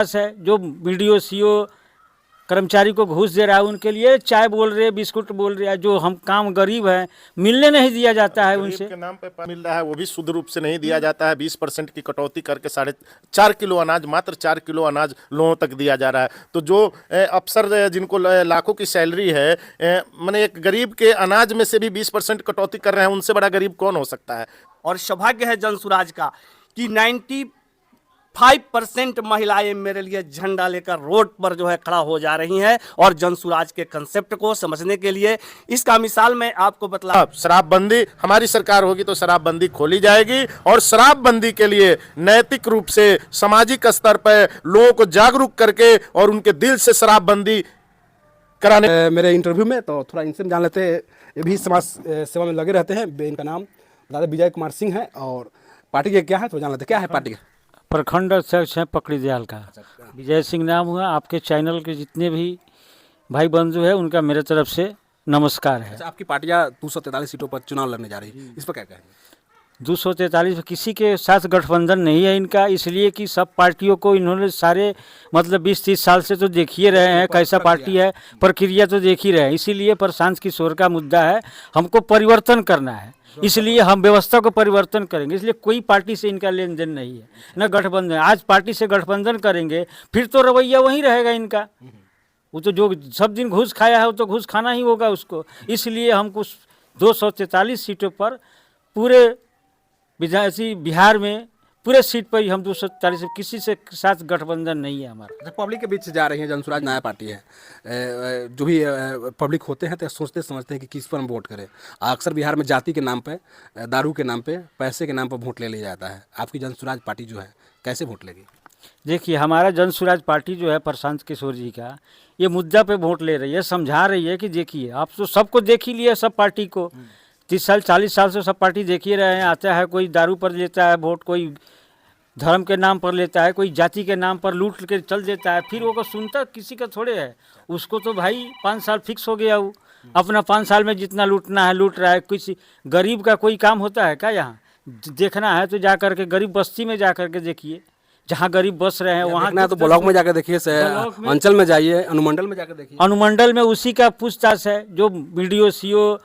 है जो video CO कर्मचारी को घूस दे रहा है उनके लिए चाय बोल रहे, बिस्कुट बोल रहे हैं। जो हम काम गरीब है मिलने नहीं दिया जाता है उनसे के नाम पे मिल रहा है वो भी शुद्ध रूप से नहीं दिया जाता है। 20% की कटौती करके 4.5 किलो अनाज, मात्र 4 किलो अनाज लोगों तक दिया जा रहा है। तो जो अफसर जिनको लाखों की सैलरी है, मैंने एक गरीब के अनाज में से भी 20% कटौती कर रहे हैं, उनसे बड़ा गरीब कौन हो सकता है। और सौभाग्य है जनसुराज का कि 95% महिलाएं मेरे लिए झंडा लेकर रोड पर जो है खड़ा हो जा रही हैं और जनसुराज के कंसेप्ट को समझने के लिए इसका मिसाल मैं आपको बतला। शराबबंदी हमारी सरकार होगी तो शराबबंदी खोली जाएगी और शराबबंदी के लिए नैतिक रूप से सामाजिक स्तर पर लोगों को जागरूक करके और उनके दिल से शराबबंदी कराने। मेरे इंटरव्यू में तो थोड़ा इनसे जान लेते हैं, ये भी समाज सेवा में लगे रहते हैं। इनका नाम दादा विजय कुमार सिंह है और पार्टी के क्या है तो जान लेते हैं। क्या है पार्टी का? प्रखंड अध्यक्ष हैं पकड़ी दयाल का, विजय सिंह नाम हुआ। आपके चैनल के जितने भी भाई बंधु है उनका मेरे तरफ से नमस्कार है। अच्छा, आपकी पार्टियां 243 सीटों पर चुनाव लड़ने जा रही है, इस पर क्या कहेंगे? 243 किसी के साथ गठबंधन नहीं है इनका, इसलिए कि सब पार्टियों को इन्होंने सारे मतलब 20-30 साल से तो देख ही रहे हैं कैसा पार्टी है, प्रक्रिया तो देख ही रहे हैं। इसीलिए प्रशांत किशोर का मुद्दा है, हमको परिवर्तन करना है, इसलिए हम व्यवस्था को परिवर्तन करेंगे। इसलिए कोई पार्टी से इनका लेन देन नहीं है, न गठबंधन। आज पार्टी से गठबंधन करेंगे फिर तो रवैया वही रहेगा इनका। वो तो जो सब दिन घूस खाया है वो तो घूस खाना ही होगा उसको। इसलिए हमको 243 सीटों पर पूरे बिहार में पूरे सीट पर ही हम 243, किसी से साथ गठबंधन नहीं है हमारा। पब्लिक के बीच जा रही है जनसुराज नया पार्टी है, जो भी पब्लिक होते हैं तो सोचते समझते हैं कि किस पर हम वोट करें। अक्सर बिहार में जाति के नाम पे, दारू के नाम पे, पैसे के नाम पर वोट ले लिया जाता है। आपकी जनसुराज पार्टी जो है कैसे वोट लेगी? देखिए, हमारा जनसुराज पार्टी जो है प्रशांत किशोर जी का, ये मुद्दा पे वोट ले रही है, समझा रही है कि देखिए आप तो सबको देख ही लिया, सब पार्टी को 30 साल 40 साल से सब पार्टी देख ही रहे हैं। आता है कोई दारू पर लेता है वोट, कोई धर्म के नाम पर लेता है, कोई जाति के नाम पर लूट के चल देता है, फिर वो को सुनता किसी का थोड़े है। उसको तो भाई 5 साल फिक्स हो गया, वो अपना 5 साल में जितना लूटना है लूट रहा है। किसी गरीब का कोई काम होता है क्या? यहाँ देखना है तो जा करके गरीब बस्ती में जा करके देखिए, जहाँ गरीब बस रहे हैं वहाँ तो ब्लॉक में जाकर देखिए, अंचल में जाइए, अनुमंडल में जाकर देखिए। अनुमंडल में उसी का पूछताछ है। जो वीडियो सीओ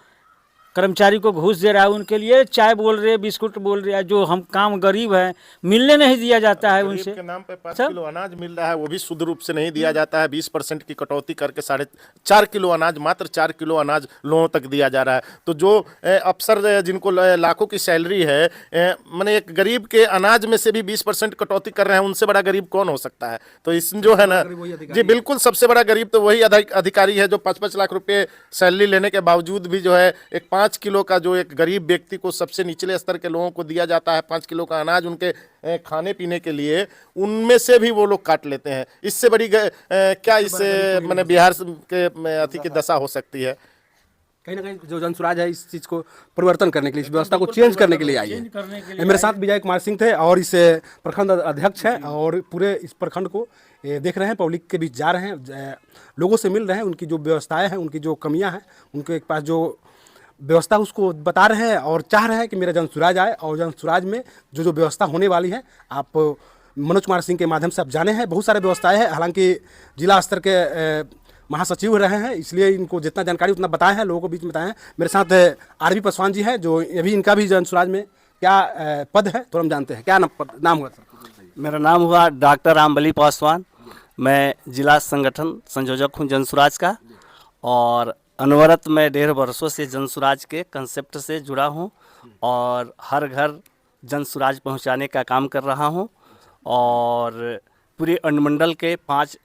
कर्मचारी को घूस दे रहा है उनके लिए चाय बोल रहे, बिस्कुट बोल रहे हैं। जो हम काम गरीब है मिलने नहीं दिया जाता है उनसे। के नाम पे 5 किलो अनाज मिल रहा है वो भी शुद्ध रूप से नहीं दिया जाता है। 20% की कटौती करके 4.5 किलो अनाज, मात्र 4 किलो अनाज लोगों तक दिया जा रहा है। तो जो अफसर जिनको लाखों की सैलरी है, मैंने एक गरीब के अनाज में से भी 20% कटौती कर रहे हैं, उनसे बड़ा गरीब कौन हो सकता है। तो इस जो है ना जी, बिल्कुल सबसे बड़ा गरीब तो वही अधिकारी है जो 5-5 लाख रुपए सैलरी लेने के बावजूद भी जो है एक 5 किलो का, जो एक गरीब व्यक्ति को, सबसे निचले स्तर के लोगों को दिया जाता है 5 किलो का अनाज उनके खाने पीने के लिए, उनमें से भी वो लोग काट लेते हैं। इससे बड़ी क्या इससे मैंने बिहार के अति की दशा हो सकती है। कहीं ना कहीं जो जनसुराज है इस चीज़ को परिवर्तन करने के लिए, इस व्यवस्था को चेंज करने के लिए आई है। मेरे साथ विजय कुमार सिंह थे और इस प्रखंड अध्यक्ष हैं और पूरे इस प्रखंड को देख रहे हैं, पब्लिक के बीच जा रहे हैं, लोगों से मिल रहे हैं, उनकी जो व्यवस्थाएं हैं, उनकी जो कमियां हैं, उनके पास जो व्यवस्था उसको बता रहे हैं और चाह रहे हैं कि मेरा जनसुराज आए। और जनसुराज में जो व्यवस्था होने वाली है, आप मनोज कुमार सिंह के माध्यम से आप जाने हैं, बहुत सारे व्यवस्थाएं हैं। हालांकि जिला स्तर के महासचिव रहे हैं, इसलिए इनको जितना जानकारी उतना बताए हैं, लोगों को बीच में बताए हैं। मेरे साथ आरबी पासवान जी हैं, जो अभी इनका भी जनसुराज में क्या पद है तो हम जानते हैं। क्या नाम हुआ सर? मेरा नाम हुआ डॉक्टर रामबली पासवान। मैं जिला संगठन संयोजक हूँ जनसुराज का और अनवरत मैं 1.5 वर्षों से जनसुराज के कंसेप्ट से जुड़ा हूँ और हर घर जनसुराज पहुँचाने का काम कर रहा हूँ। और पूरे अनुमंडल के 5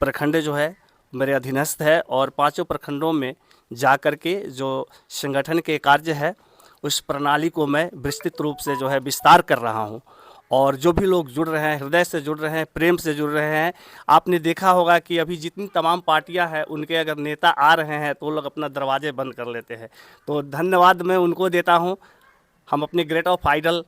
प्रखंड जो है मेरे अधीनस्थ है और 5 प्रखंडों में जा कर के जो संगठन के कार्य है उस प्रणाली को मैं विस्तृत रूप से जो है विस्तार कर रहा हूँ। और जो भी लोग जुड़ रहे हैं, हृदय से जुड़ रहे हैं, प्रेम से जुड़ रहे हैं। आपने देखा होगा कि अभी जितनी तमाम पार्टियां हैं उनके अगर नेता आ रहे हैं तो लोग अपना दरवाजे बंद कर लेते हैं। तो धन्यवाद मैं उनको देता हूं, हम अपने great of idol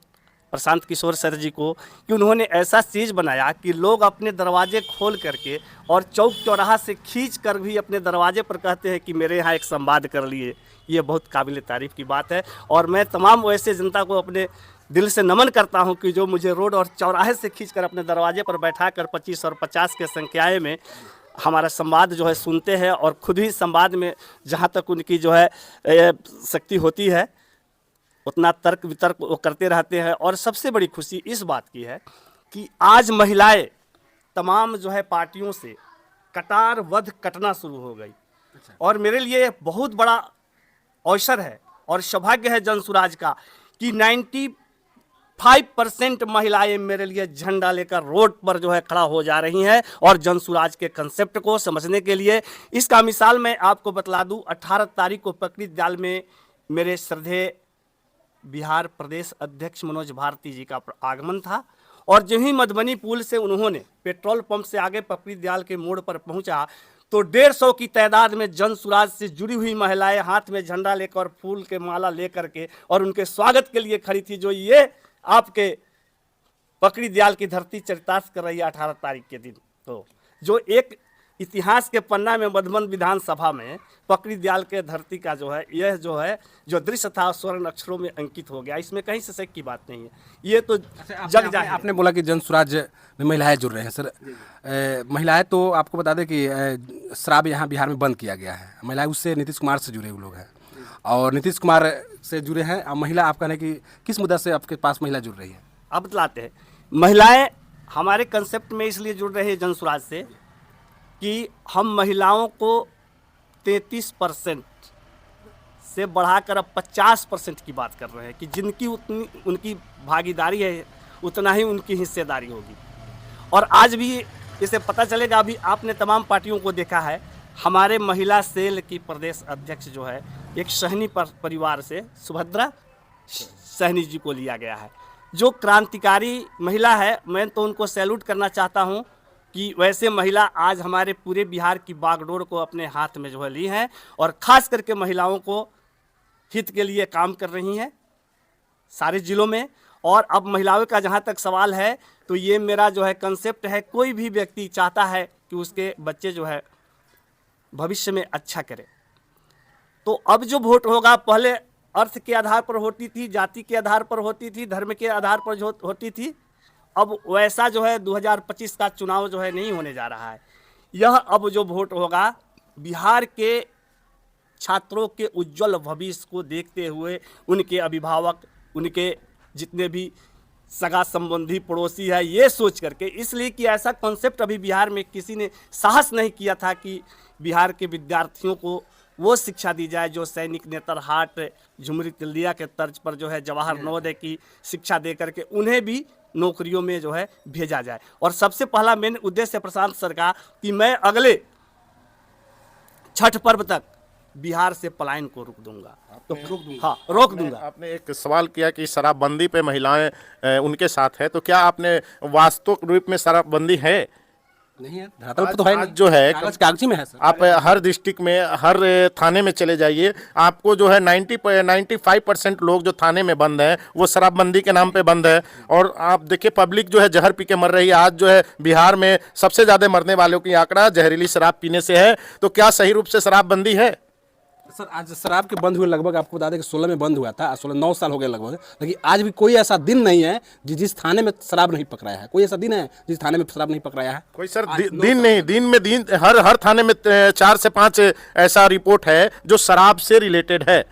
Prashant Kishor sir ji को, कि उन्होंने ऐसा चीज़ बनाया कि लोग अपने दरवाजे खोल करके और चौक चौराहा से खींच कर भी अपने दरवाजे पर कहते हैं कि मेरे यहाँ एक संवाद कर लिए। ये बहुत काबिल तारीफ़ की बात है और मैं तमाम वैसे जनता को अपने दिल से नमन करता हूं कि जो मुझे रोड और चौराहे से खींचकर अपने दरवाजे पर बैठाकर 25 और 50 के संख्याएं में हमारा संवाद जो है सुनते हैं और खुद ही संवाद में जहां तक उनकी जो है शक्ति होती है उतना तर्क वितर्क वो करते रहते हैं। और सबसे बड़ी खुशी इस बात की है कि आज महिलाएं तमाम जो है पार्टियों से कटार वध कटना शुरू हो गई और मेरे लिए बहुत बड़ा अवसर है और सौभाग्य है जनसुराज का कि 95% महिलाएं मेरे लिए झंडा लेकर रोड पर जो है खड़ा हो जा रही हैं और जनसुराज के कंसेप्ट को समझने के लिए। इसका मिसाल मैं आपको बतला दूं, 18 तारीख को पकड़ी दयाल में मेरे श्रद्धेय बिहार प्रदेश अध्यक्ष मनोज भारती जी का आगमन था और जो ही मधुबनी पुल से उन्होंने पेट्रोल पंप से आगे पकड़ी दयाल के मोड़ पर पहुंचा तो 150 की तादाद में जनसुराज से जुड़ी हुई महिलाएं हाथ में झंडा लेकर फूल के माला लेकर के और उनके स्वागत के लिए खड़ी थी। जो ये आपके पकड़ी दयाल की धरती चरितार्थ कर रही है 18 तारीख के दिन, तो जो एक इतिहास के पन्ना में मधुबन विधानसभा में पकड़ी दयाल के धरती का जो है यह जो है जो दृश्य था स्वर्ण अक्षरों में अंकित हो गया। इसमें कहीं से शक की बात नहीं है, ये तो जग जाहिर है। आपने बोला कि जनसुराज में महिलाएं जुड़ रहे हैं सर। महिलाएं तो आपको बता दें कि शराब यहाँ बिहार में बंद किया गया है। महिलाएं उससे नीतीश कुमार से जुड़े हुए लोग हैं और नीतीश कुमार से जुड़े हैं। अब महिला आप कहने कि किस मुद्दा से आपके पास महिला जुड़ रही है? अब बतलाते हैं। महिलाएं हमारे कंसेप्ट में इसलिए जुड़ रही है जनसुराज से कि हम महिलाओं को 33% से बढ़ाकर अब 50% की बात कर रहे हैं कि जिनकी उतनी उनकी भागीदारी है उतना ही उनकी हिस्सेदारी होगी। और आज भी इसे पता चलेगा, अभी आपने तमाम पार्टियों को देखा है, हमारे महिला सेल की प्रदेश अध्यक्ष जो है एक सहनी परिवार से सुभद्रा सहनी जी को लिया गया है, जो क्रांतिकारी महिला है। मैं तो उनको सैल्यूट करना चाहता हूँ कि वैसे महिला आज हमारे पूरे बिहार की बागडोर को अपने हाथ में जो है ली हैं और ख़ास करके महिलाओं को हित के लिए काम कर रही हैं सारे ज़िलों में। और अब महिलाओं का जहाँ तक सवाल है तो ये मेरा जो है कंसेप्ट है, कोई भी व्यक्ति चाहता है कि उसके बच्चे जो है भविष्य में अच्छा करें, तो अब जो वोट होगा पहले अर्थ के आधार पर होती थी, जाति के आधार पर होती थी, धर्म के आधार पर जो होती थी, अब वैसा जो है 2025 का चुनाव जो है नहीं होने जा रहा है। यह अब जो वोट होगा बिहार के छात्रों के उज्जवल भविष्य को देखते हुए उनके अभिभावक, उनके जितने भी सगा संबंधी पड़ोसी है, ये सोच करके, इसलिए कि ऐसा कॉन्सेप्ट अभी बिहार में किसी ने साहस नहीं किया था कि बिहार के विद्यार्थियों को वो शिक्षा दी जाए जो सैनिक नेतरहाट झुमरी तिल्दिया के तर्ज पर जो है जवाहर नवोदय की शिक्षा दे करके उन्हें भी नौकरियों में जो है भेजा जाए। और सबसे पहला मेन उद्देश्य प्रशांत सर का कि मैं अगले छठ पर्व तक बिहार से पलायन को रोक दूंगा, तो रोक दूंगा। आपने एक सवाल किया कि शराबबंदी पे महिलाएं उनके साथ है, तो क्या आपने वास्तविक रूप में शराबबंदी है? नहीं है, धरातल पर तो है आज जो है कागजी में है सर। आप हर डिस्ट्रिक्ट में हर थाने में चले जाइए, आपको जो है 95% लोग जो थाने में बंद हैं वो शराबबंदी के नाम पे बंद है। और आप देखिए पब्लिक जो है जहर पी के मर रही है। आज जो है बिहार में सबसे ज़्यादा मरने वालों की आंकड़ा जहरीली शराब पीने से है। तो क्या सही रूप से शराबबंदी है? सर आज शराब के बंद हुए लगभग आपको बता दें कि 16 में बंद हुआ था, 9 साल हो गए लगभग, लेकिन आज भी कोई ऐसा दिन नहीं है जिस थाने में शराब नहीं पकड़ाया है। कोई ऐसा दिन है जिस थाने में शराब नहीं पकड़ाया है? कोई सर दिन नहीं, दिन हर थाने में 4 से 5 ऐसा रिपोर्ट है जो शराब से रिलेटेड है।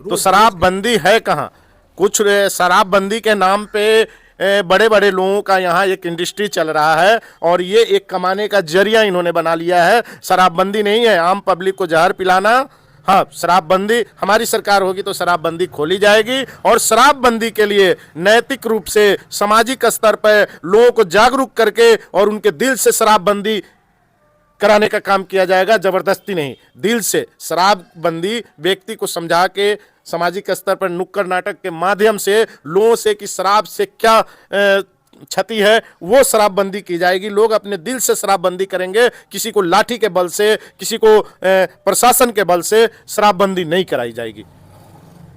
तो शराबबंदी है कहाँ? कुछ शराबबंदी के नाम पे बड़े बड़े लोगों का यहाँ एक इंडस्ट्री चल रहा है और ये एक कमाने का जरिया इन्होंने बना लिया है। शराबबंदी नहीं है आम पब्लिक को जहर पिलाना। हाँ, शराबबंदी हमारी सरकार होगी तो शराबबंदी खोली जाएगी और शराबबंदी के लिए नैतिक रूप से सामाजिक स्तर पर लोगों को जागरूक करके और उनके दिल से शराबबंदी कराने का काम किया जाएगा, जबरदस्ती नहीं। दिल से शराबबंदी व्यक्ति को समझा के सामाजिक स्तर पर नुक्कड़ नाटक के माध्यम से लोगों से कि शराब से क्या क्षति है वो शराबबंदी की जाएगी। लोग अपने दिल से शराबबंदी करेंगे, किसी को लाठी के बल से, किसी को प्रशासन के बल से शराबबंदी नहीं कराई जाएगी।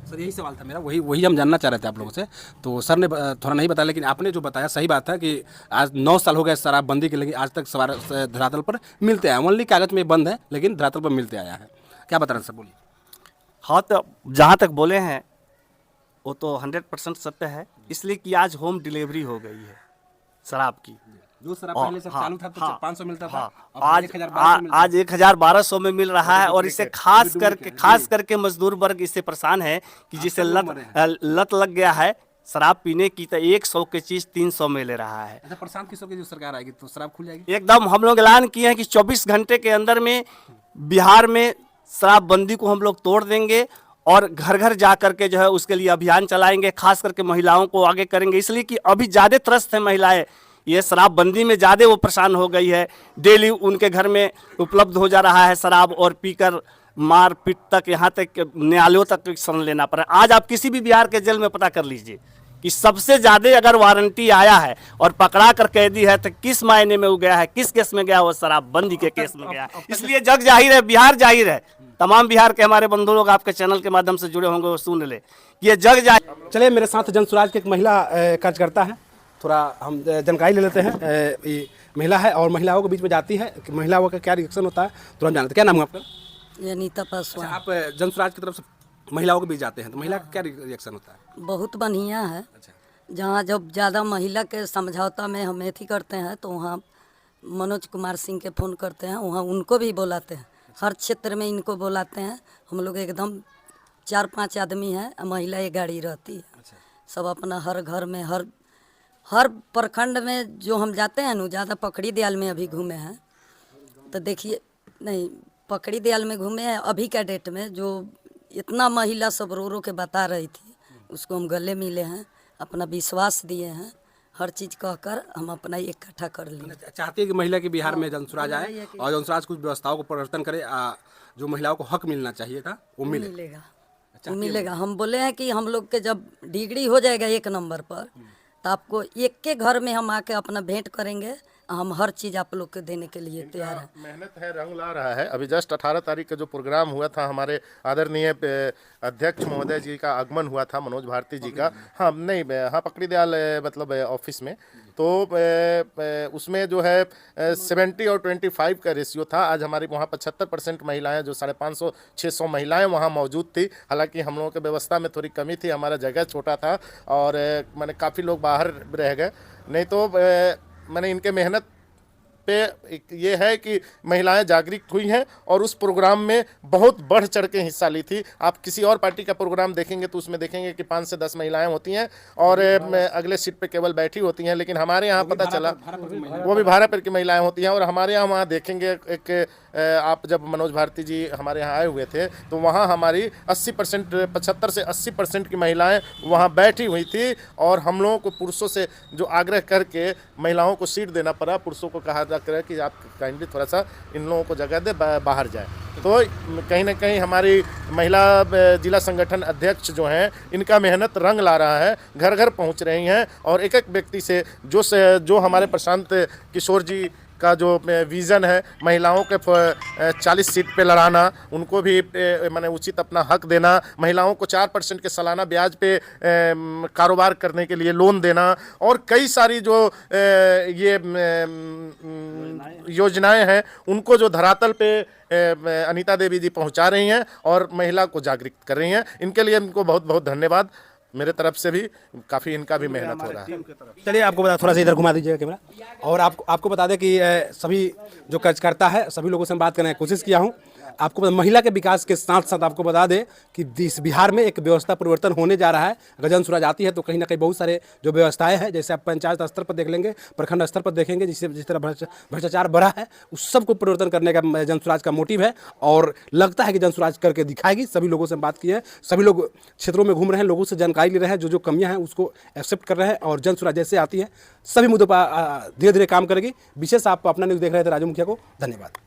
सर यही सवाल था मेरा, वही हम जानना चाह रहे थे आप लोगों से। तो सर ने थोड़ा नहीं बताया, लेकिन आपने जो बताया सही बात है कि आज 9 साल हो गए शराबबंदी के, लेकिन आज तक धरातल पर मिलते आए। ओनली कागज में बंद है लेकिन धरातल पर मिलते आया है। क्या बता रहे हैं सर, बोलिए। हाँ, तो जहाँ तक बोले हैं वो तो 100% सत्य है, इसलिए कि आज होम डिलीवरी हो गई है शराब की। जो शराब और- पहले से हाँ, चालू था तो हाँ, 500 मिलता था, हाँ, अब आज 1000 आज 1200 में मिल रहा है। और इससे खास करके मजदूर वर्ग इससे परेशान है कि जिसे लत लग गया है शराब पीने की, तो 100 की चीज 300 में ले रहा है। अच्छा, प्रशांत किशोर की जो सरकार आएगी तो शराब खुल जाएगी। एकदम हम लोग ऐलान किए हैं कि 24 घंटे के अंदर में बिहार में शराबबंदी को हम लोग तोड़ देंगे और घर घर जा करके जो है उसके लिए अभियान चलाएंगे, खास करके महिलाओं को आगे करेंगे, इसलिए कि अभी ज़्यादा त्रस्त है महिलाएं। ये शराबबंदी में ज़्यादा वो परेशान हो गई है, डेली उनके घर में उपलब्ध हो जा रहा है शराब, और पीकर मार पीट तक, यहाँ तक न्यायालयों तक शरण लेना पड़ा। आज आप किसी भी बिहार के जेल में पता कर लीजिए कि सबसे ज़्यादा अगर वारंटी आया है और पकड़ा कर कैदी है तो किस मायने में वो गया है, किस केस में गया, वो शराबबंदी के केस में गया है। इसलिए जग जाहिर है, बिहार जाहिर है, तमाम बिहार के हमारे बंधु लोग आपके चैनल के माध्यम से जुड़े होंगे, वो सुन ले, ये जग जाहिर। चलिए, मेरे साथ जनसुराज की एक महिला कार्यकर्ता है, थोड़ा हम जानकारी ले लेते हैं। ये महिला है और महिलाओं के बीच में जाती है, कि महिलाओं का क्या रिएक्शन होता है तुरंत जानते हैं। क्या नाम है आपका? अनीता पासवान। आप जनसुराज की तरफ से महिलाओं के बीच जाते हैं तो महिला का क्या रिएक्शन होता है? बहुत बढ़िया है। जहाँ जब ज़्यादा महिला के समझौता में हम एथी करते हैं तो वहाँ मनोज कुमार सिंह के फ़ोन करते हैं, वहाँ उनको भी बुलाते हैं, हर क्षेत्र में इनको बुलाते हैं। हम लोग एकदम 4-5 आदमी हैं, महिला एक गाड़ी रहती है। सब अपना हर घर में हर प्रखंड में जो हम जाते हैं ना, ज़्यादा पकड़ी दयाल में अभी घूमे हैं तो देखिए, नहीं पकड़ी दयाल में घूमे हैं अभी का डेट में, जो इतना महिला सब रो रो के बता रही थी उसको हम गले मिले हैं, अपना विश्वास दिए हैं, हर चीज़ कहकर हम अपना इकट्ठा कर लिए। चाहती है कि महिला के बिहार में जनसुराज आए और जनसुराज कुछ व्यवस्थाओं को परिवर्तन करे, जो महिलाओं को हक मिलना चाहिए था वो मिलेगा। वो मिलेगा। हम बोले हैं कि हम लोग के जब डिग्री हो जाएगा 1 नंबर पर तो आपको एक के घर में हम आके अपना भेंट करेंगे, हम हर चीज़ आप लोग को देने के लिए तैयार हैं। मेहनत है, रंग ला रहा है। अभी जस्ट 18 तारीख का जो प्रोग्राम हुआ था, हमारे आदरणीय अध्यक्ष महोदय जी का आगमन हुआ था, मनोज भारती जी का। हाँ नहीं, हाँ पकड़ी दयाल मतलब ऑफिस में, तो उसमें जो है 70 और 25 का रेशियो था। आज हमारी वहाँ 75% महिलाएं, जो 550-600 महिलाएं वहाँ मौजूद थी। हालांकि हम लोगों की व्यवस्था में थोड़ी कमी थी, हमारा जगह छोटा था और मैंने काफ़ी लोग बाहर रह गए, नहीं तो मैंने इनके मेहनत पे ये है कि महिलाएं जागरूक हुई हैं और उस प्रोग्राम में बहुत बढ़ चढ़ के हिस्सा ली थी। आप किसी और पार्टी का प्रोग्राम देखेंगे तो उसमें देखेंगे कि 5 से 10 महिलाएं होती हैं और अगले सीट पे केवल बैठी होती हैं, लेकिन हमारे यहाँ पता चला वो भी भाड़ा पर की महिलाएं होती हैं। और हमारे यहाँ वहाँ देखेंगे एक आप जब मनोज भारती जी हमारे यहाँ आए हुए थे तो वहाँ हमारी 80% 75 से 80% की महिलाएं वहाँ बैठी हुई थी और हम लोगों को पुरुषों से जो आग्रह करके महिलाओं को सीट देना पड़ा, पुरुषों को कहा जाकर कि आप काइंडली थोड़ा सा इन लोगों को जगह दे, बाहर जाए। तो कहीं ना कहीं हमारी महिला जिला संगठन अध्यक्ष जो हैं, इनका मेहनत रंग ला रहा है, घर घर पहुंच रही हैं और एक एक व्यक्ति से जो हमारे प्रशांत किशोर जी का जो विज़न है, महिलाओं के 40 सीट पे लड़ाना, उनको भी माने उचित अपना हक देना, महिलाओं को 4% के सालाना ब्याज पे कारोबार करने के लिए लोन देना और कई सारी जो ये योजनाएं हैं उनको जो धरातल पे अनीता देवी जी पहुंचा रही हैं और महिला को जागरूक कर रही हैं। इनके लिए इनको बहुत बहुत धन्यवाद। मेरे तरफ से भी काफ़ी इनका भी मेहनत हो रहा है। चलिए, आपको बता, थोड़ा सा इधर घुमा दीजिएगा कैमरा। और आपको बता दें कि सभी जो कार्यकर्ता है, सभी लोगों से मैं बात करने की कोशिश किया हूँ। आपको महिला के विकास के साथ साथ आपको बता दें कि इस बिहार में एक व्यवस्था परिवर्तन होने जा रहा है। अगर जनसुराज आती है तो कहीं ना कहीं बहुत सारे जो व्यवस्थाएं हैं, जैसे आप पंचायत स्तर पर देख लेंगे, प्रखंड स्तर पर देखेंगे, जिस तरह भ्रष्टाचार बढ़ा है, उस सबको परिवर्तन करने का जनसुराज का मोटिव है और लगता है कि जनसुराज करके दिखाएगी। सभी लोगों से बात की है, सभी लोग क्षेत्रों में घूम रहे हैं, लोगों से जानकारी ले रहे हैं, जो कमियाँ हैं उसको एक्सेप्ट कर रहे हैं और जनसुराज जैसे आती है सभी मुद्दों पर धीरे धीरे काम करेगी। विशेष आप अपना न्यूज़ देख रहे थे राजू मुखिया को धन्यवाद।